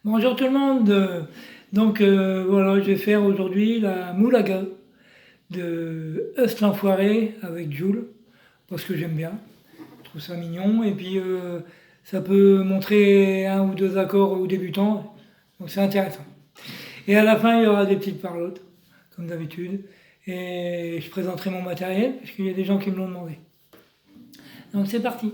Bonjour tout le monde. Donc voilà, je vais faire aujourd'hui la moule à gaz de Eust l'Enfoiré avec Joule, parce que j'aime bien, je trouve ça mignon, et puis ça peut montrer un ou deux accords aux débutants, donc c'est intéressant. Et à la fin, il y aura des petites parlottes, comme d'habitude, et je présenterai mon matériel, parce qu'il y a des gens qui me l'ont demandé. Donc c'est parti.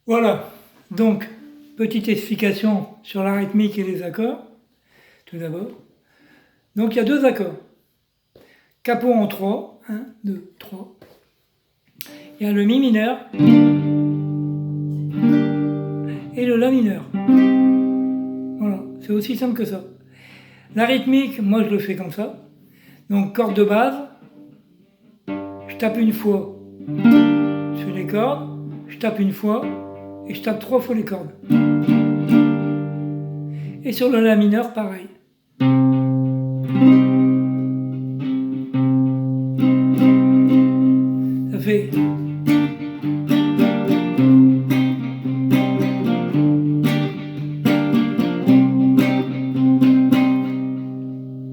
Voilà, donc petite explication sur la rythmique et les accords, tout d'abord. Donc il y a deux accords. Capot en 3, 1, 2, 3. Il y a le Mi mineur et le La mineur. Voilà, c'est aussi simple que ça. La rythmique, moi je le fais comme ça. Donc corde de base, je tape une fois sur les cordes, je tape une fois et je tape 3 fois les cordes. Et sur le La mineur, pareil. Ça fait...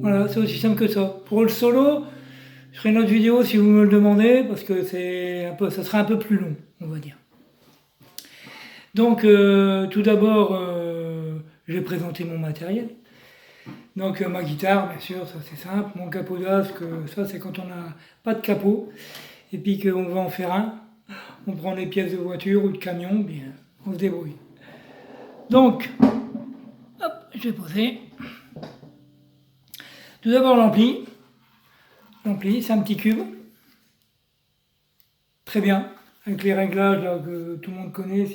Voilà, c'est aussi simple que ça. Pour le solo, je ferai une autre vidéo si vous me le demandez, parce que ça sera un peu plus long, on va dire. Donc, tout d'abord, je vais présenter mon matériel. Donc, ma guitare, bien sûr, ça c'est simple. Mon capot d'asque, ça c'est quand on n'a pas de capot, et puis qu'on va en faire un. On prend les pièces de voiture ou de camion, bien, on se débrouille. Donc, hop, je vais poser. Tout d'abord l'ampli. L'ampli, c'est un petit cube. Très bien, avec les réglages là, que tout le monde connaît.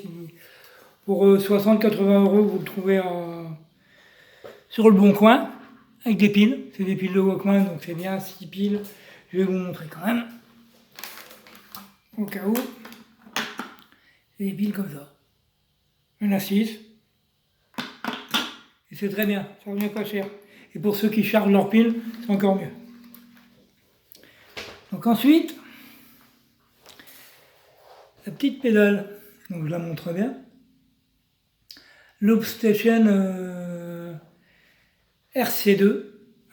Pour 60-80 €, vous le trouvez sur le bon coin, avec des piles. C'est des piles de Walkman, donc c'est bien, 6 piles. Je vais vous montrer quand même, au cas où. C'est des piles comme ça. Il y en a 6. Et c'est très bien, ça revient pas cher. Et pour ceux qui chargent leurs piles, c'est encore mieux. Donc ensuite, la petite pédale, donc je la montre bien. Loopstation RC2.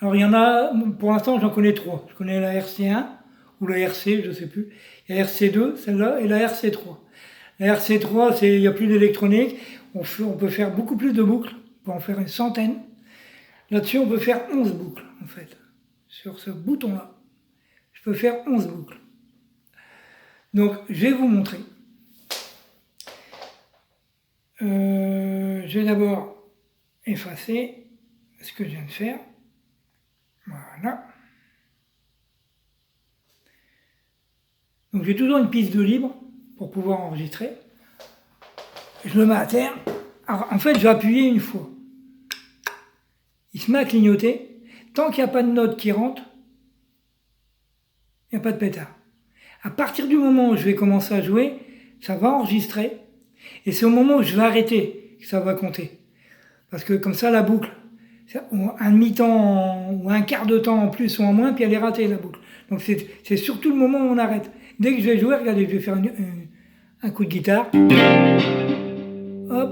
Alors il y en a, pour l'instant j'en connais 3. Je connais la RC1 ou la RC, je ne sais plus. Il y a la RC2, celle-là, et la RC3. La RC3, il n'y a plus d'électronique. On peut faire beaucoup plus de boucles. On peut en faire une centaine. Là-dessus, on peut faire 11 boucles, en fait, sur ce bouton-là. je peux faire 11 boucles. Donc, je vais vous montrer. Je vais d'abord effacer ce que je viens de faire. Voilà. Donc j'ai toujours une piste de libre pour pouvoir enregistrer. Je le mets à terre. Alors, en fait, je vais appuyer une fois. Il se met à clignoter. Tant qu'il n'y a pas de note qui rentre, il n'y a pas de pétard. À partir du moment où je vais commencer à jouer, ça va enregistrer. Et c'est au moment où je vais arrêter que ça va compter. Parce que comme ça, la boucle, un demi-temps ou un quart de temps en plus ou en moins, puis elle est ratée, la boucle. Donc c'est surtout le moment où on arrête. Dès que je vais jouer, regardez, je vais faire un coup de guitare. Hop,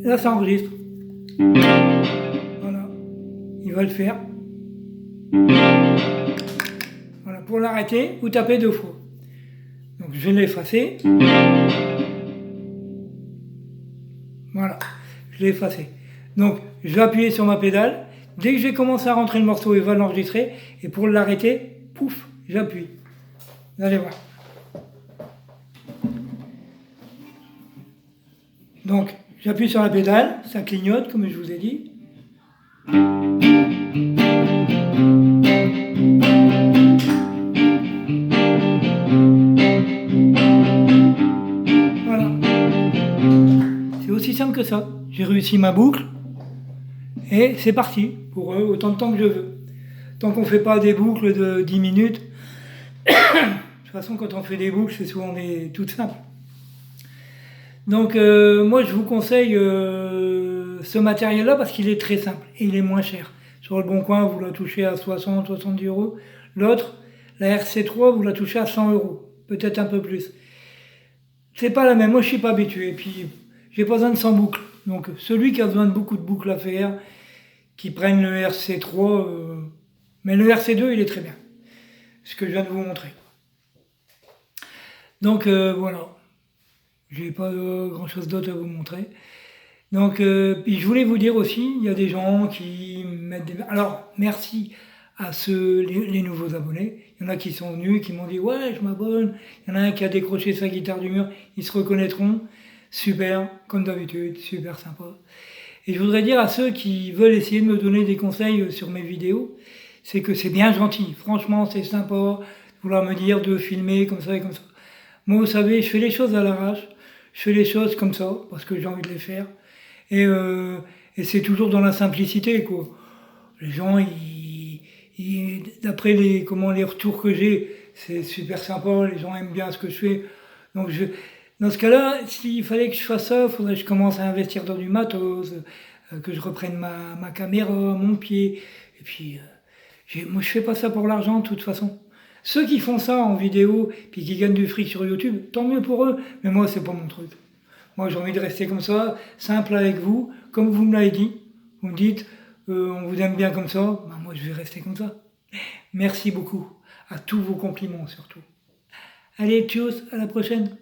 là ça enregistre. Voilà, il va le faire. Voilà, pour l'arrêter, vous tapez 2 fois. Donc je vais l'effacer. Voilà, je l'ai effacé. Donc je vais appuyer sur ma pédale. Dès que je vais commencer à rentrer le morceau, il va l'enregistrer. Et pour l'arrêter, pouf, j'appuie. Vous allez voir. Donc j'appuie sur la pédale, ça clignote comme je vous ai dit. Voilà. C'est aussi simple que ça. J'ai réussi ma boucle et c'est parti pour autant de temps que je veux. Tant qu'on ne fait pas des boucles de 10 minutes, de toute façon quand on fait des boucles c'est souvent toutes simples. Donc moi je vous conseille ce matériel-là parce qu'il est très simple et il est moins cher. Sur le Bon Coin, vous la touchez à 60-70 euros. L'autre, la RC3, vous la touchez à 100 euros, peut-être un peu plus. C'est pas la même, moi je suis pas habitué. Et puis j'ai pas besoin de 100 boucles. Donc celui qui a besoin de beaucoup de boucles à faire, qui prenne le RC3, mais le RC2 il est très bien. Ce que je viens de vous montrer. Donc voilà. J'ai pas grand chose d'autre à vous montrer. Donc, puis je voulais vous dire aussi, il y a des gens qui mettent des... Alors, merci à les nouveaux abonnés. Il y en a qui sont venus, qui m'ont dit « Ouais, je m'abonne ». Il y en a un qui a décroché sa guitare du mur. Ils se reconnaîtront. Super, comme d'habitude, super sympa. Et je voudrais dire à ceux qui veulent essayer de me donner des conseils sur mes vidéos, c'est que c'est bien gentil. Franchement, c'est sympa de vouloir me dire de filmer comme ça et comme ça. Moi, vous savez, je fais les choses à l'arrache. Je fais les choses comme ça, parce que j'ai envie de les faire. Et c'est toujours dans la simplicité, quoi. Les gens, d'après les retours que j'ai, c'est super sympa, les gens aiment bien ce que je fais. Donc dans ce cas-là, s'il fallait que je fasse ça, il faudrait que je commence à investir dans du matos, que je reprenne ma caméra, mon pied. Et puis, moi je fais pas ça pour l'argent, de toute façon. Ceux qui font ça en vidéo, puis qui gagnent du fric sur YouTube, tant mieux pour eux, mais moi c'est pas mon truc. Moi j'ai envie de rester comme ça, simple avec vous, comme vous me l'avez dit. Vous me dites, on vous aime bien comme ça, ben moi je vais rester comme ça. Merci beaucoup, à tous vos compliments surtout. Allez, tchuss, à la prochaine.